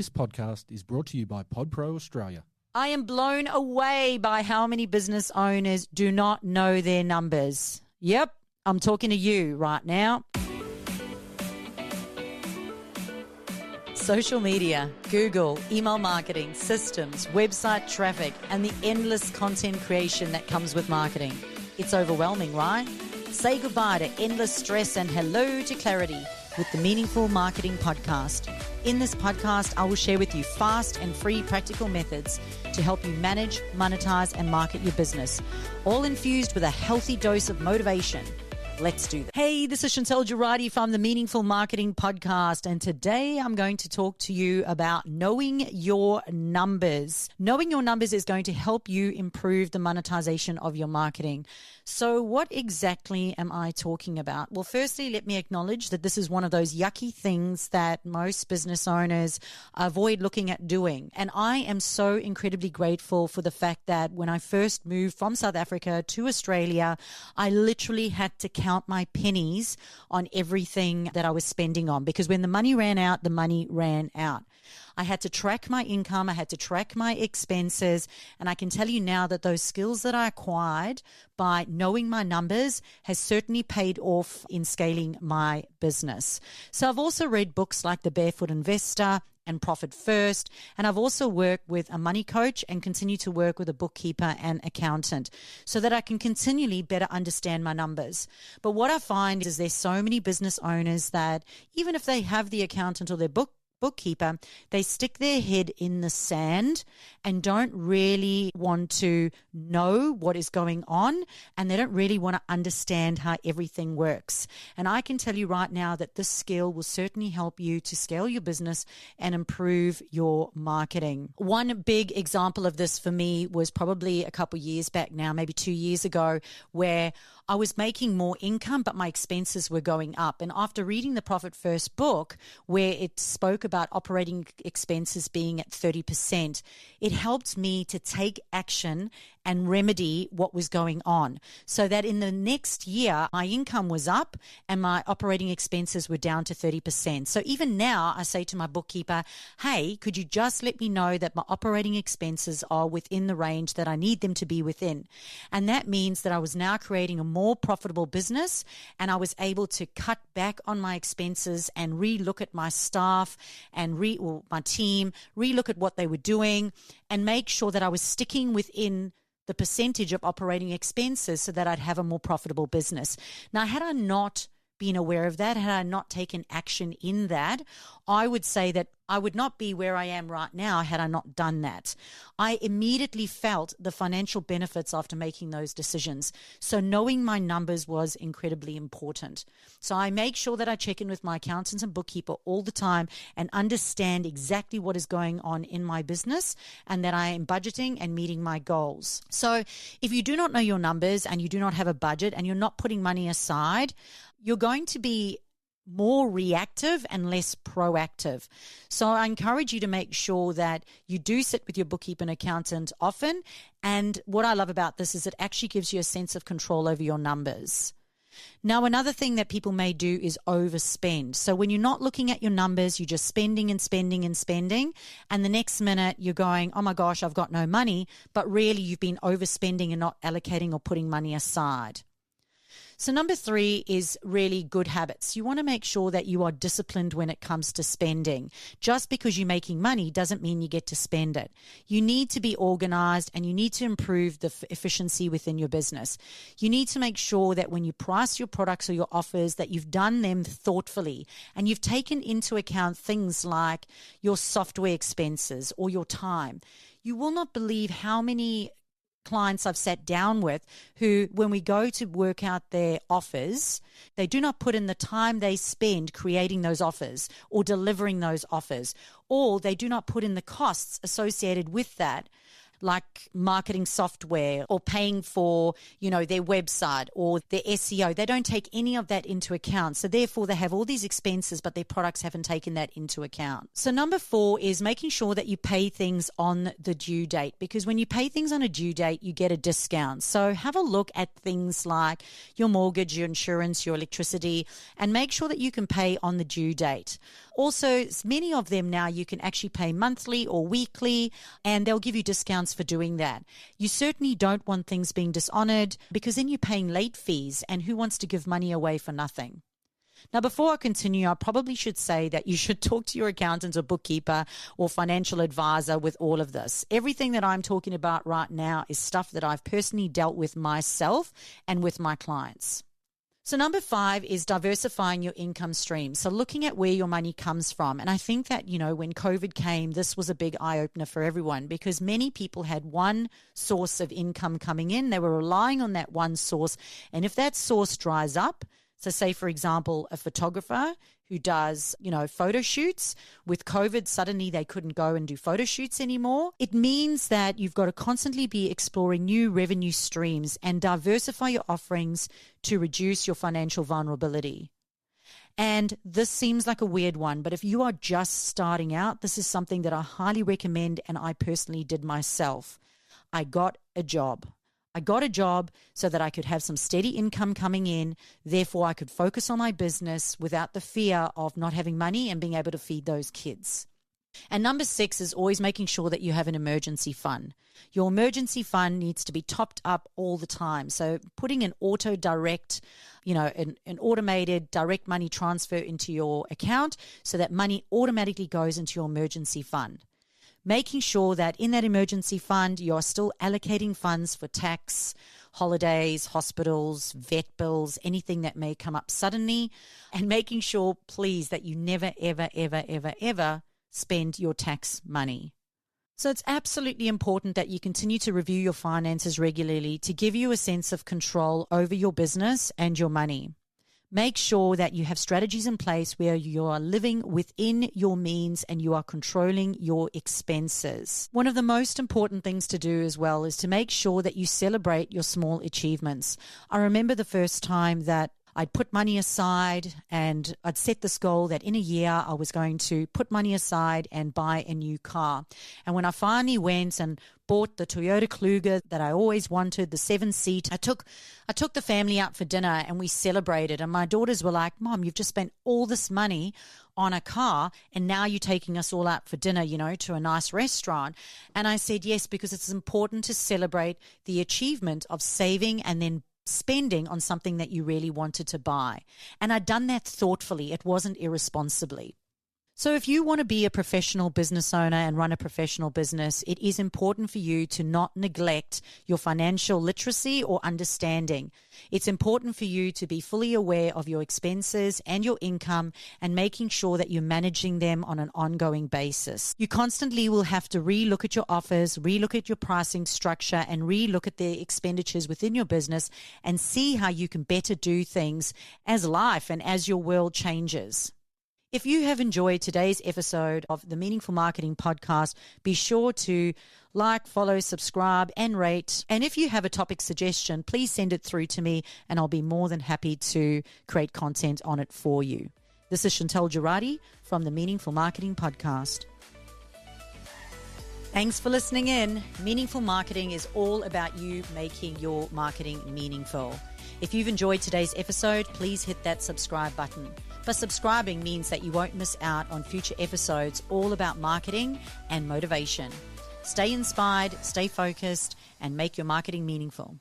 This podcast is brought to you by PodPro Australia. I am blown away by how many business owners do not know their numbers. Yep, I'm talking to you right now. Social media, Google, email marketing, systems, website traffic, and the endless content creation that comes with marketing. It's overwhelming, right? Say goodbye to endless stress and hello to clarity with the Meaningful Marketing Podcast. In this podcast, I will share with you fast and free practical methods to help you manage, monetize, and market your business, all infused with a healthy dose of motivation. Let's do that. Hey, this is Chantal Gerardy from the Meaningful Marketing Podcast, and today I'm going to talk to you about knowing your numbers. Knowing your numbers is going to help you improve the monetization of your marketing. So what exactly am I talking about? Well, firstly, let me acknowledge that this is one of those yucky things that most business owners avoid looking at doing. And I am so incredibly grateful for the fact that when I first moved from South Africa to Australia, I literally had to count my pennies on everything that I was spending on, because when the money ran out, the money ran out. I had to track my income. I had to track my expenses. And I can tell you now that those skills that I acquired by knowing my numbers has certainly paid off in scaling my business. So I've also read books like The Barefoot Investor and Profit First. And I've also worked with a money coach and continue to work with a bookkeeper and accountant so that I can continually better understand my numbers. But what I find is there's so many business owners that even if they have the accountant or their bookkeeper, they stick their head in the sand and don't really want to know what is going on, and they don't really want to understand how everything works. And I can tell you right now that this skill will certainly help you to scale your business and improve your marketing. One big example of this for me was probably a couple years back now, maybe 2 years ago, where I was making more income, but my expenses were going up. And after reading the Profit First book, where it spoke about operating expenses being at 30%, it helped me to take action and remedy what was going on, so that in the next year, my income was up and my operating expenses were down to 30%. So even now, I say to my bookkeeper, hey, could you just let me know that my operating expenses are within the range that I need them to be within? And that means that I was now creating a more profitable business, and I was able to cut back on my expenses and re-look at my staff and my team, re-look at what they were doing, and make sure that I was sticking within the percentage of operating expenses so that I'd have a more profitable business. Now, had I not been aware of that, had I not taken action in that, I would say that I would not be where I am right now had I not done that. I immediately felt the financial benefits after making those decisions. So knowing my numbers was incredibly important. So I make sure that I check in with my accountants and bookkeeper all the time and understand exactly what is going on in my business, and that I am budgeting and meeting my goals. So if you do not know your numbers and you do not have a budget and you're not putting money aside, you're going to be more reactive and less proactive. So I encourage you to make sure that you do sit with your bookkeeper and accountant often. And what I love about this is it actually gives you a sense of control over your numbers. Now, another thing that people may do is overspend. So when you're not looking at your numbers, you're just spending and spending and spending. And the next minute you're going, oh my gosh, I've got no money. But really you've been overspending and not allocating or putting money aside. So number 3 is really good habits. You want to make sure that you are disciplined when it comes to spending. Just because you're making money doesn't mean you get to spend it. You need to be organized, and you need to improve the efficiency within your business. You need to make sure that when you price your products or your offers, that you've done them thoughtfully and you've taken into account things like your software expenses or your time. You will not believe how many clients I've sat down with who, when we go to work out their offers, they do not put in the time they spend creating those offers or delivering those offers, or they do not put in the costs associated with that. like marketing software or paying for, their website or their SEO. They don't take any of that into account. So therefore they have all these expenses, but their products haven't taken that into account. So number 4 is making sure that you pay things on the due date, because when you pay things on a due date, you get a discount. So have a look at things like your mortgage, your insurance, your electricity, and make sure that you can pay on the due date. Also, many of them now you can actually pay monthly or weekly, and they'll give you discounts for doing that. You certainly don't want things being dishonored, because then you're paying late fees, and who wants to give money away for nothing? Now, before I continue, I probably should say that you should talk to your accountant or bookkeeper or financial advisor with all of this. Everything that I'm talking about right now is stuff that I've personally dealt with myself and with my clients. So number 5 is diversifying your income stream. So looking at where your money comes from. And I think that, when COVID came, this was a big eye-opener for everyone, because many people had one source of income coming in. They were relying on that one source. And if that source dries up, so say, for example, a photographer who does, photo shoots, with COVID, suddenly they couldn't go and do photo shoots anymore. It means that you've got to constantly be exploring new revenue streams and diversify your offerings to reduce your financial vulnerability. And this seems like a weird one, but if you are just starting out, this is something that I highly recommend, and I personally did myself. I got a job so that I could have some steady income coming in. Therefore, I could focus on my business without the fear of not having money and being able to feed those kids. And number 6 is always making sure that you have an emergency fund. Your emergency fund needs to be topped up all the time. So putting an auto direct, an automated direct money transfer into your account so that money automatically goes into your emergency fund. Making sure that in that emergency fund, you're still allocating funds for tax, holidays, hospitals, vet bills, anything that may come up suddenly, and making sure, please, that you never, ever, ever, ever, ever spend your tax money. So it's absolutely important that you continue to review your finances regularly to give you a sense of control over your business and your money. Make sure that you have strategies in place where you are living within your means and you are controlling your expenses. One of the most important things to do as well is to make sure that you celebrate your small achievements. I remember the first time that I'd put money aside and I'd set this goal that in a year I was going to put money aside and buy a new car. And when I finally went and bought the Toyota Kluger that I always wanted, the 7-seat, I took the family out for dinner and we celebrated. And my daughters were like, Mom, you've just spent all this money on a car and now you're taking us all out for dinner, to a nice restaurant. And I said, yes, because it's important to celebrate the achievement of saving and then spending on something that you really wanted to buy. And I'd done that thoughtfully. It wasn't irresponsibly. So if you want to be a professional business owner and run a professional business, it is important for you to not neglect your financial literacy or understanding. It's important for you to be fully aware of your expenses and your income and making sure that you're managing them on an ongoing basis. You constantly will have to relook at your offers, relook at your pricing structure, and relook at the expenditures within your business and see how you can better do things as life and as your world changes. If you have enjoyed today's episode of the Meaningful Marketing Podcast, be sure to like, follow, subscribe, and rate. And if you have a topic suggestion, please send it through to me, and I'll be more than happy to create content on it for you. This is Chantal Gerardy from the Meaningful Marketing Podcast. Thanks for listening in. Meaningful Marketing is all about you making your marketing meaningful. If you've enjoyed today's episode, please hit that subscribe button. But subscribing means that you won't miss out on future episodes all about marketing and motivation. Stay inspired, stay focused, and make your marketing meaningful.